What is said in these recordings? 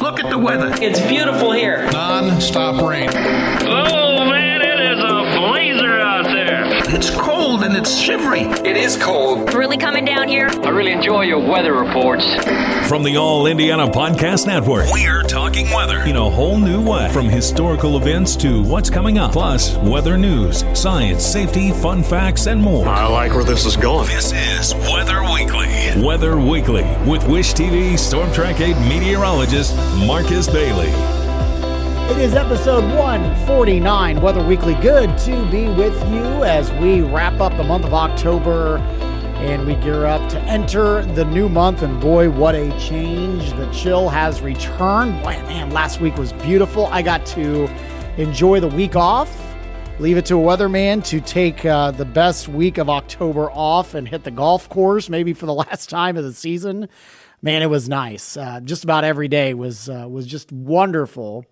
Look at the weather. It's beautiful here. Non-stop rain. Oh, man, it is a blazer out there. It's cold and it's shivery. It is cold. It's really coming down here. I really enjoy your weather reports. From the All Indiana Podcast Network, we're talking weather in a whole new way. From historical events to what's coming up, plus weather news, science, safety, fun facts, and more. I like where this is going. This is Weather Weekly. Weather Weekly with Wish TV Storm Track 8 meteorologist Marcus Bailey. It is episode 149, Weather Weekly. Good to be with you as we wrap up the month of October and we gear up to enter the new month. And boy, what a change. The chill has returned. Boy, man, last week was beautiful. I got to enjoy the week off. Leave it to a weatherman to take the best week of October off and hit the golf course, maybe for the last time of the season. Man, it was nice. Just about every day was just wonderful.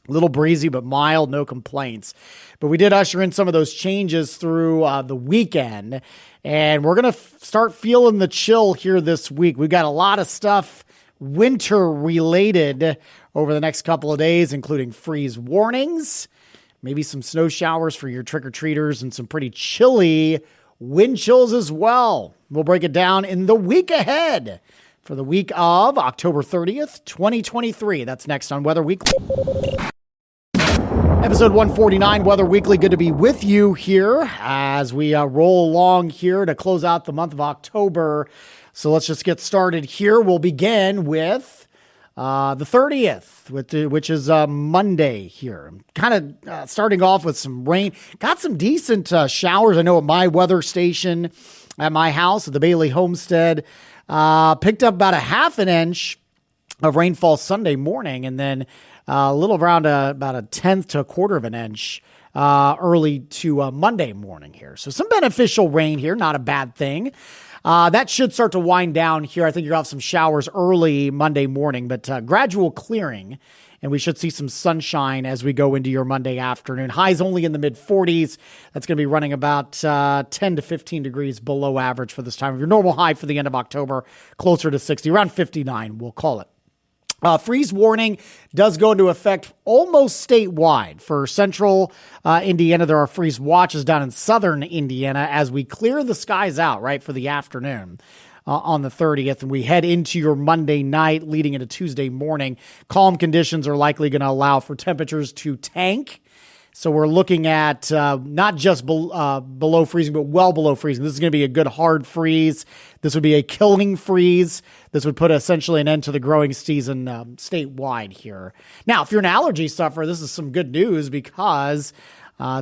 A little breezy, but mild, no complaints. But we did usher in some of those changes through the weekend, and we're going to start feeling the chill here this week. We've got a lot of stuff winter-related over the next couple of days, including freeze warnings, maybe some snow showers for your trick-or-treaters, and some pretty chilly wind chills as well. We'll break it down in the week ahead for the week of October 30th, 2023. That's next on Weather Weekly. Episode 149, Weather Weekly. Good to be with you here as we roll along here to close out the month of October. So let's just get started here. We'll begin with the 30th, which is Monday here. Kind of starting off with some rain. Got some decent showers. I know at my weather station at my house at the Bailey Homestead, picked up about a half an inch of rainfall Sunday morning, and then a little around about a tenth to a quarter of an inch early to Monday morning here. So some beneficial rain here, not a bad thing. That should start to wind down here. I think you're going to have some showers early Monday morning, but gradual clearing, and we should see some sunshine as we go into your Monday afternoon. Highs only in the mid-40s. That's going to be running about 10 to 15 degrees below average for this time of your normal high for the end of October, closer to 60, around 59, we'll call it. Freeze warning does go into effect almost statewide. For central Indiana, there are freeze watches down in southern Indiana as we clear the skies out, right, for the afternoon on the 30th. And we head into your Monday night leading into Tuesday morning. Calm conditions are likely going to allow for temperatures to tank. So we're looking at not just below freezing, but well below freezing. This is going to be a good hard freeze. This would be a killing freeze. This would put essentially an end to the growing season statewide here. Now, if you're an allergy sufferer, this is some good news because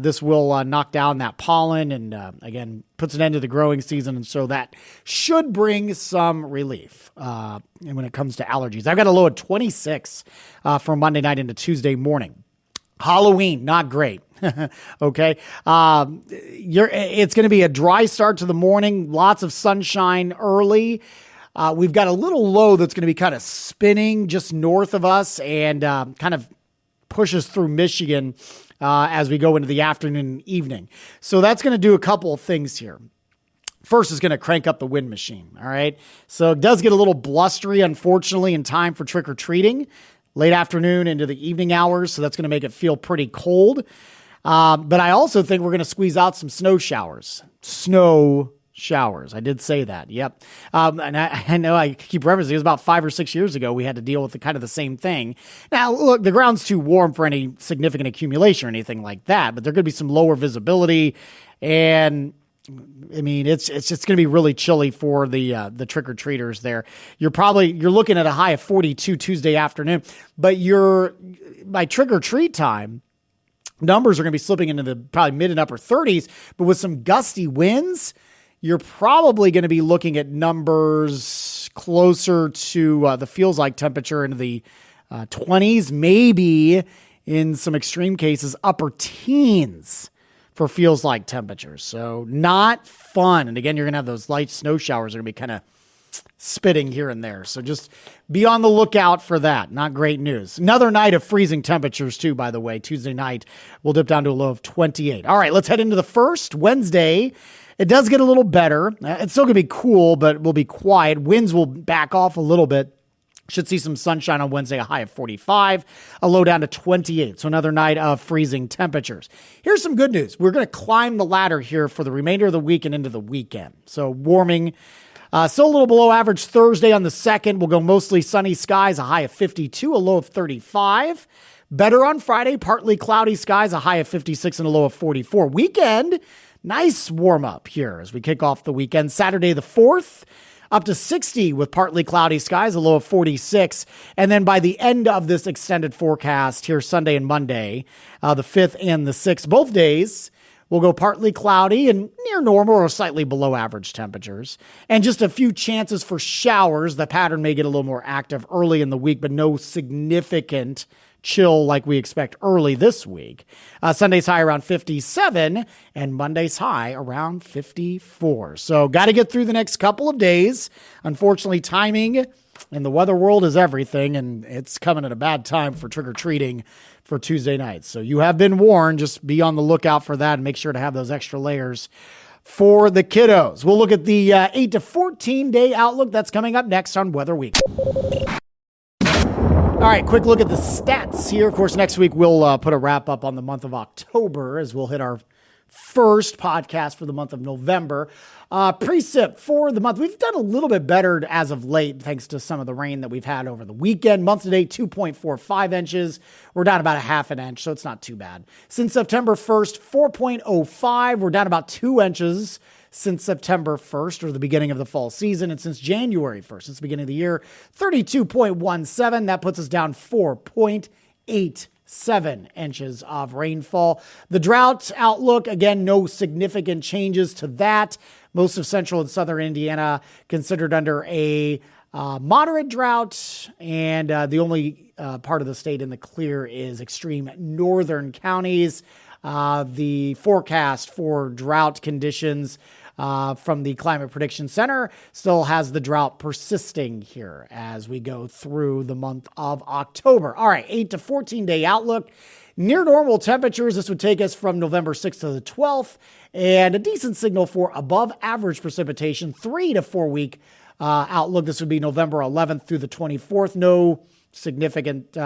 this will knock down that pollen and, again, puts an end to the growing season. And so that should bring some relief when it comes to allergies. I've got a low of 26 from Monday night into Tuesday morning. Halloween, not great. Okay. It's going to be a dry start to the morning, lots of sunshine early. We've got a little low that's going to be kind of spinning just north of us and kind of pushes through Michigan as we go into the afternoon and evening. So that's going to do a couple of things here. First is going to crank up the wind machine. All right. So it does get a little blustery, unfortunately, in time for trick-or-treating. Late afternoon into the evening hours, so that's going to make it feel pretty cold. But I also think we're going to squeeze out some snow showers. Snow showers. I did say that. Yep. And I know I keep referencing, it was about 5 or 6 years ago we had to deal with the same thing. Now, look, the ground's too warm for any significant accumulation or anything like that, but there could be some lower visibility, and I mean, it's just going to be really chilly for the trick-or-treaters there. You're looking at a high of 42 Tuesday afternoon, but by trick-or-treat time, numbers are going to be slipping into the probably mid and upper 30s, but with some gusty winds, you're probably going to be looking at numbers closer to the feels like temperature into the 20s, maybe in some extreme cases, upper teens for feels like temperatures. So not fun. And again, you're going to have those light snow showers that are going to be kind of spitting here and there. So just be on the lookout for that. Not great news. Another night of freezing temperatures too, by the way. Tuesday night, we'll dip down to a low of 28. All right, let's head into the first. Wednesday, it does get a little better. It's still going to be cool, but it will be quiet. Winds will back off a little bit. Should see some sunshine on Wednesday, a high of 45, a low down to 28. So another night of freezing temperatures. Here's some good news. We're going to climb the ladder here for the remainder of the week and into the weekend. So warming, still a little below average Thursday on the 2nd. We'll go mostly sunny skies, a high of 52, a low of 35. Better on Friday, partly cloudy skies, a high of 56 and a low of 44. Weekend, nice warm up here as we kick off the weekend. Saturday the 4th. Up to 60 with partly cloudy skies, a low of 46. And then by the end of this extended forecast here, Sunday and Monday, the 5th and the 6th, both days will go partly cloudy and near normal or slightly below average temperatures. And just a few chances for showers. The pattern may get a little more active early in the week, but no significant chill like we expect early this week. Sunday's high around 57 and Monday's high around 54. So got to get through the next couple of days. Unfortunately, timing in the weather world is everything, and it's coming at a bad time for trick-or-treating for Tuesday night. So you have been warned. Just be on the lookout for that and make sure to have those extra layers for the kiddos. We'll look at the 8 to 14 day outlook. That's coming up next on Weather Week. All right, quick look at the stats here. Of course, next week we'll put a wrap up on the month of October as we'll hit our first podcast for the month of November. Precip for the month. We've done a little bit better as of late thanks to some of the rain that we've had over the weekend. Month to date, 2.45 inches. We're down about a half an inch, so it's not too bad. Since September 1st, 4.05. We're down about 2 inches since September 1st, or the beginning of the fall season, and since January 1st, since the beginning of the year, 32.17. That puts us down 4.87 inches of rainfall. The drought outlook, again, no significant changes to that. Most of central and southern Indiana considered under a moderate drought, and the only part of the state in the clear is extreme northern counties. The forecast for drought conditions from the Climate Prediction Center still has the drought persisting here as we go through the month of October. All right, 8 to 14 day outlook. Near normal temperatures. This would take us from November 6th to the 12th, and a decent signal for above average precipitation. 3 to 4 week outlook. This would be November 11th through the 24th. No significant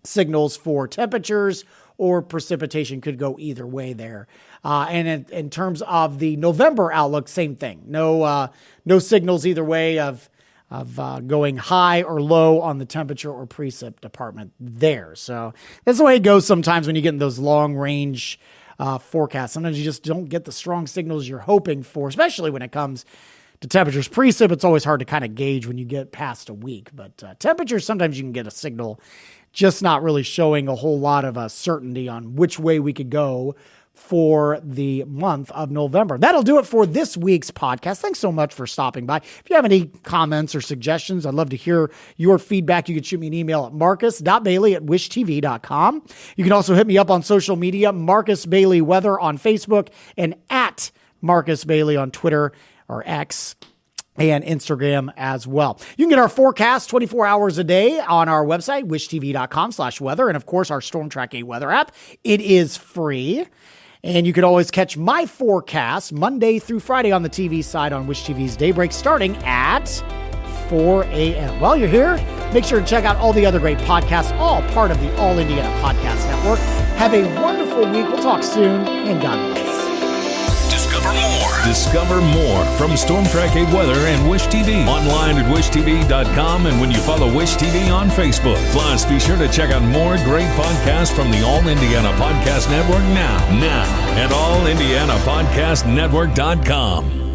signals for temperatures or precipitation, could go either way there. And in terms of the November outlook, same thing. No signals either way of going high or low on the temperature or precip department there. So that's the way it goes sometimes when you get in those long range forecasts. Sometimes you just don't get the strong signals you're hoping for, especially when it comes to temperatures. Precip, it's always hard to kind of gauge when you get past a week, but temperatures, sometimes you can get a signal just not really showing a whole lot of certainty on which way we could go for the month of November. That'll do it for this week's podcast. Thanks so much for stopping by. If you have any comments or suggestions, I'd love to hear your feedback. You can shoot me an email at marcus.bailey@wishtv.com. You can also hit me up on social media, Marcus Bailey Weather on Facebook and at Marcus Bailey on Twitter or X and Instagram as well. You can get our forecast 24 hours a day on our website, wishtv.com/weather. And of course, our Storm Track 8 weather app. It is free. And you can always catch my forecast Monday through Friday on the TV side on Wish TV's Daybreak starting at 4 a.m. While you're here, make sure to check out all the other great podcasts, all part of the All Indiana Podcast Network. Have a wonderful week. We'll talk soon, and God bless. Discover more from Storm Track 8 Weather and Wish TV. Online at wishtv.com and when you follow Wish TV on Facebook. Plus, be sure to check out more great podcasts from the All Indiana Podcast Network now at allindianapodcastnetwork.com.